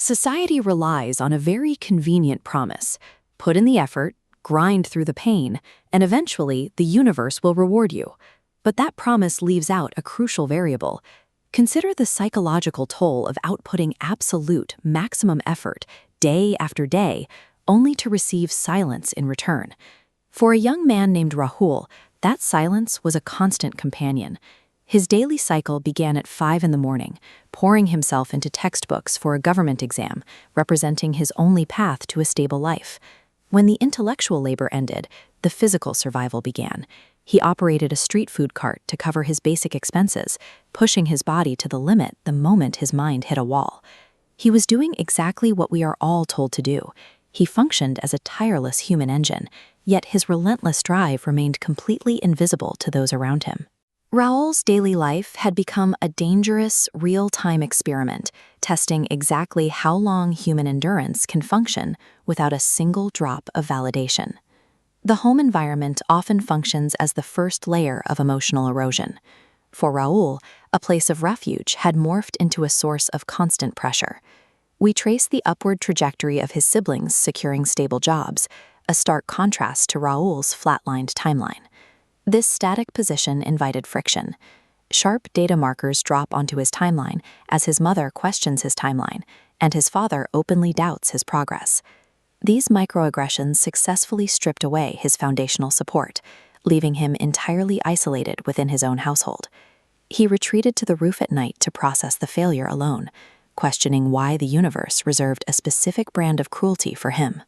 Society relies on a very convenient promise: put in the effort, grind through the pain, and eventually the universe will reward you. But that promise leaves out a crucial variable. Consider the psychological toll of outputting absolute maximum effort day after day, only to receive silence in return. For a young man named Rahul, that silence was a constant companion. His daily cycle began at 5 in the morning, pouring himself into textbooks for a government exam, representing his only path to a stable life. When the intellectual labor ended, the physical survival began. He operated a street food cart to cover his basic expenses, pushing his body to the limit the moment his mind hit a wall. He was doing exactly what we are all told to do. He functioned as a tireless human engine, yet his relentless drive remained completely invisible to those around him. Rahul's daily life had become a dangerous, real-time experiment, testing exactly how long human endurance can function without a single drop of validation. The home environment often functions as the first layer of emotional erosion. For Rahul, a place of refuge had morphed into a source of constant pressure. We trace the upward trajectory of his siblings securing stable jobs, a stark contrast to Rahul's flatlined timeline. This static position invited friction. Sharp data markers drop onto his timeline as his mother questions his timeline, and his father openly doubts his progress. These microaggressions successfully stripped away his foundational support, leaving him entirely isolated within his own household. He retreated to the roof at night to process the failure alone, questioning why the universe reserved a specific brand of cruelty for him.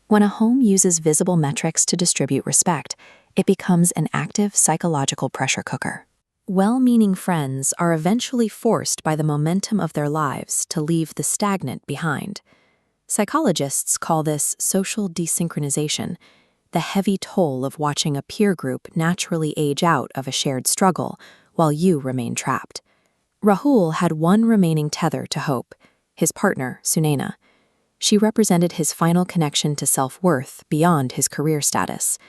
When a home uses visible metrics to distribute respect, it becomes an active psychological pressure cooker. Well-meaning friends are eventually forced by the momentum of their lives to leave the stagnant behind. Psychologists call this social desynchronization, the heavy toll of watching a peer group naturally age out of a shared struggle while you remain trapped. Rahul had one remaining tether to hope: his partner, Sunaina. She represented his final connection to self-worth beyond his career status.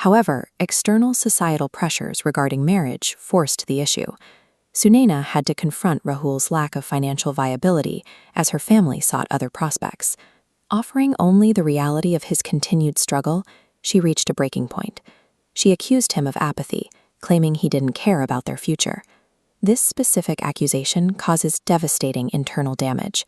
However, external societal pressures regarding marriage forced the issue. Sunaina had to confront Rahul's lack of financial viability as her family sought other prospects. Offering only the reality of his continued struggle, she reached a breaking point. She accused him of apathy, claiming he didn't care about their future. This specific accusation causes devastating internal damage.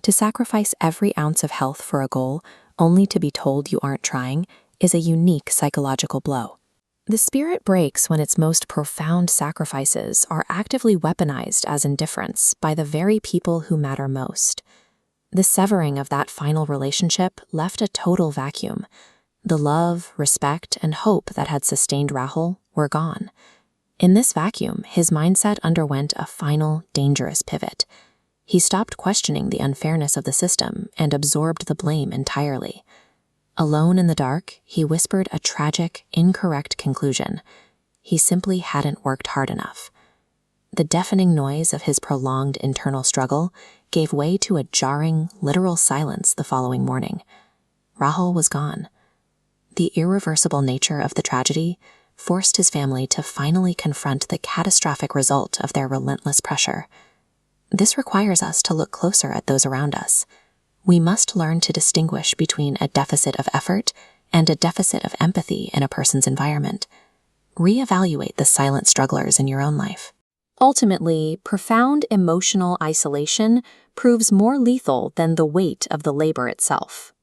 To sacrifice every ounce of health for a goal, only to be told you aren't trying, is a unique psychological blow. The spirit breaks when its most profound sacrifices are actively weaponized as indifference by the very people who matter most. The severing of that final relationship left a total vacuum. The love, respect, and hope that had sustained Rahul were gone. In this vacuum, his mindset underwent a final, dangerous pivot. He stopped questioning the unfairness of the system and absorbed the blame entirely. Alone in the dark, he whispered a tragic, incorrect conclusion. He simply hadn't worked hard enough. The deafening noise of his prolonged internal struggle gave way to a jarring, literal silence the following morning. Rahul was gone. The irreversible nature of the tragedy forced his family to finally confront the catastrophic result of their relentless pressure. This requires us to look closer at those around us. We must learn to distinguish between a deficit of effort and a deficit of empathy in a person's environment. Reevaluate the silent strugglers in your own life. Ultimately, profound emotional isolation proves more lethal than the weight of the labor itself.